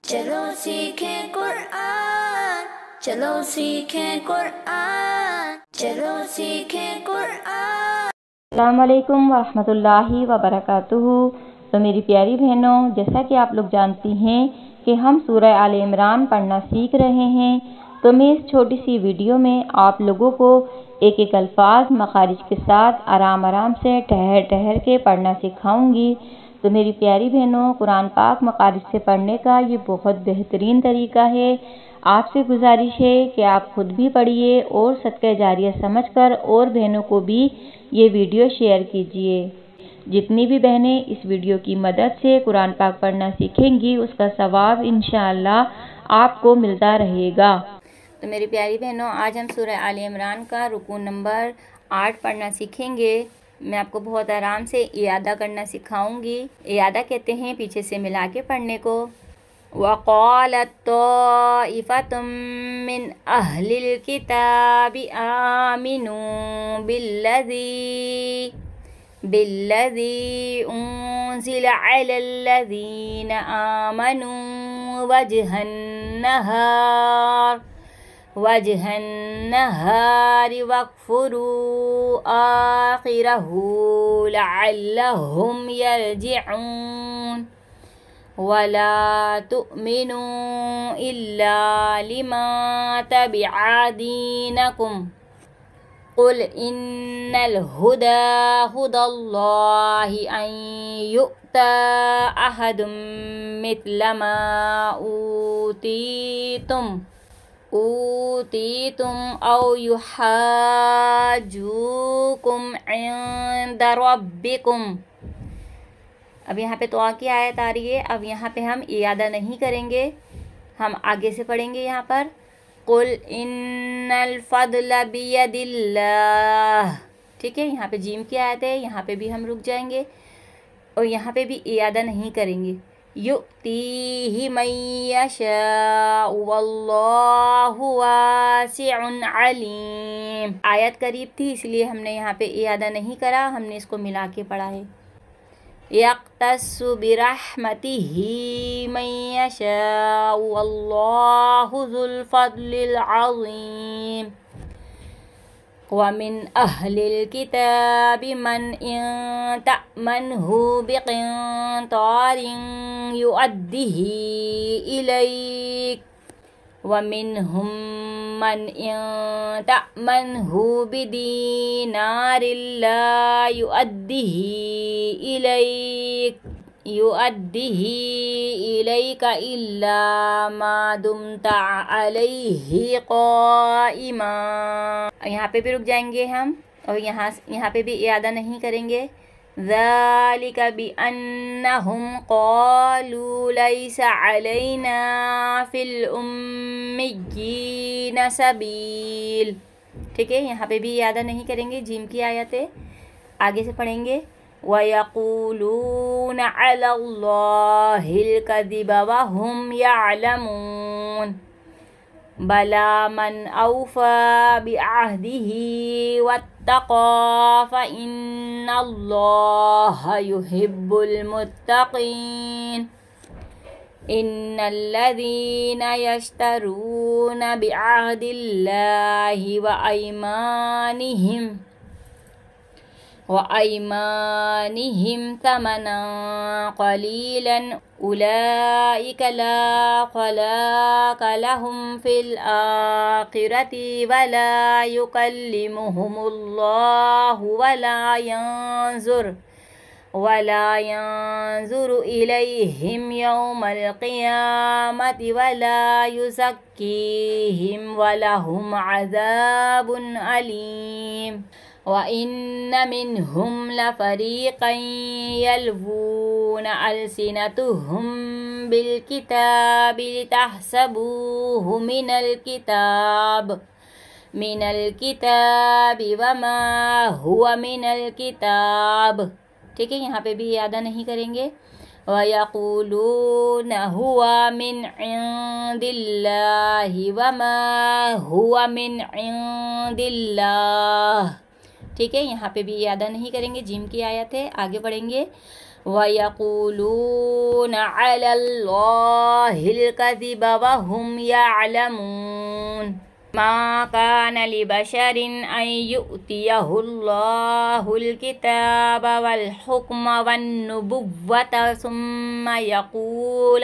चलो सीखें कुरआन, चलो सीखें कुरआन, चलो सीखें कुरआन। अस्सलाम वालेकुम वरहमतुल्लाहि वबरकातुहू। तो मेरी प्यारी बहनों, जैसा कि आप लोग जानती हैं कि हम सूरह आले इमरान पढ़ना सीख रहे हैं, तो मैं इस छोटी सी वीडियो में आप लोगों को एक एक अल्फाज मखारिज के साथ आराम आराम से ठहर ठहर के पढ़ना सिखाऊंगी। तो मेरी प्यारी बहनों, कुरान पाक मखारिज से पढ़ने का ये बहुत बेहतरीन तरीका है। आपसे गुजारिश है कि आप खुद भी पढ़िए और सदका जारिया समझकर और बहनों को भी ये वीडियो शेयर कीजिए। जितनी भी बहनें इस वीडियो की मदद से कुरान पाक पढ़ना सीखेंगी, उसका सवाब इंशाअल्लाह आपको मिलता रहेगा। तो मेरी प्यारी बहनों, आज हम सूरह आले इमरान का रुकू नंबर 8 पढ़ना सीखेंगे। मैं आपको बहुत आराम से इयादा करना सिखाऊंगी। इयादा कहते हैं पीछे से मिला के पढ़ने को। वक़ालत ताइफ़तुम मिन अहलिल किताबि आमिनू बिल्लज़ी उन्ज़िला अलल्लज़ीना आमनू वजहन नहारि वक्फुरू आखिरहू लअल्लहुम यरजिऊन वला तुअमिनू इल्ला लिमा तबिअ दीनकुम कुल इन्नल हुदा हुदल्लाहि अन यु'ता अहदुम मिथला मा ऊतीतुम औ युहाज्जूकुम इंदा रब्बिकुम। अब यहाँ पे तो की आयत आ रही है। अब यहाँ पे हम इयादा नहीं करेंगे, हम आगे से पढ़ेंगे। यहाँ पर कुल इन्नल फद्ल बियदिल्लाह, ठीक है। यहाँ पे जीम की आयत है, यहाँ पे भी हम रुक जाएंगे और यहाँ पे भी इयादा नहीं करेंगे। युतीहि मन यशाउ वल्लाहु वासिउन अलीम। आयत करीब थी इसलिए हमने यहाँ पे इयादा नहीं करा, हमने इसको मिला के पढ़ा है। यख्तस्सु बिरहमतिही मन यशाउ वल्लाहु ज़ुल फ़ज़्लिल अज़ीम। वमिन अहलिल किताबि मन इन तअमनहु बिक़िंतारिन युअद्दिही इलैक वमिनहुम मन इन तअमनहु बिदीनारिन ला युअद्दिही इलैका इल्ला मा दुमता अलैहि क़ाइमा। यहाँ पे भी रुक जाएंगे हम और यहाँ पे भी इयादा नहीं करेंगे। ज़ालिका बिअन्नहुम क़ालू लैसा अलैना फ़िल उम्मिय्यीना सबील, ठीक है। यहाँ पे भी इयादा नहीं करेंगे, जीम की आयत है, आगे से पढ़ेंगे। वयक़ूलून अलल्लाहिल कज़िबा वहुम यअलमून बला मन औफ़ा बिअहदिही वत्तक़ा फ़इन्नल्लाहा युहिब्बुल मुत्तक़ीन। इन्नल्लज़ीना यश्तरून बिअहदिल्लाहि व अयमानिहिम तमनन क़लीलन उलाइका ला ख़लाक़ लहुम फ़िल आख़िरति वला युकल्लिमुहुमुल्लाहु वला यंज़ुरु इलैहिम यौमल क़ियामति वला युज़क्कीहिम वलहुम अज़ाबुन अलीम। व इन्न मिनहुम लफ़रीक़न यल्वूना अलसिनतहुम बिलकिताबि लितहसबूहु मिनल किताबि वमा हुवा मिनल किताब, ठीक है। यहाँ पे भी इयादा नहीं करेंगे। वयक़ूलून हुवा मिन इंदिल्लाहि वमा हुवा मिन इंदिल्लाह, ठीक है। यहाँ पे भी इयादा नहीं करेंगे, जिम की आयत है, आगे बढ़ेंगे। وَيَقُولُونَ عَلَى اللَّهِ الْكَذِبَ وَهُمْ يَعْلَمُونَ مَا كَانَ لِبَشَرٍ أَن يُؤْتِيَهُ اللَّهُ الْكِتَابَ وَالْحُكْمَ وَالنُّبُوَّةَ ثُمَّ يَقُولَ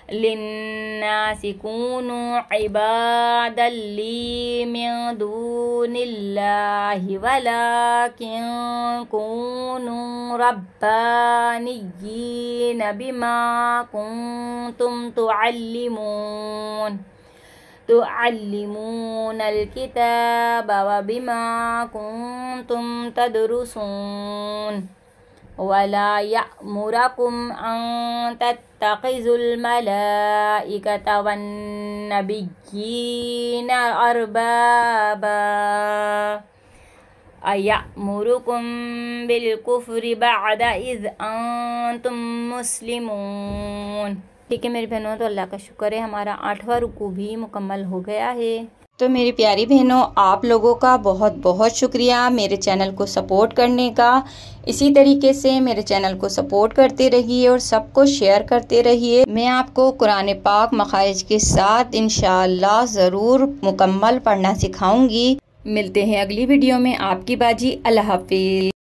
لِلنَّاسِ كُونُوا عِبَادًا لِّي مِن دُونِ اللَّهِ وَلَٰكِن كُونُوا رَبَّانِيِّينَ بِمَا كُنتُمْ تعلمون الكتاب وبما كنتم تدرسون ولا يأمركم أن تتخذوا الملائكة والنبيين أربابا أيأمركم بالكفر بعد إذ أنتم مسلمون۔ ٹھیک ہے میری بہنوں، تو اللہ کا شکر ہے ہمارا 8واں رکوع بھی مکمل ہو گیا ہے۔ تو میری پیاری بہنوں، آپ لوگوں کا بہت بہت شکریہ میرے چینل کو سپورٹ کرنے کا۔ اسی طریقے سے میرے چینل کو سپورٹ کرتے رہیے اور سب کو شیئر کرتے رہیے۔ میں آپ کو قرآن پاک مخارج کے ساتھ انشاءاللہ ضرور مکمل پڑھنا سکھاؤں گی۔ ملتے ہیں اگلی ویڈیو میں، آپ کی باجی۔ اللہ حافظ۔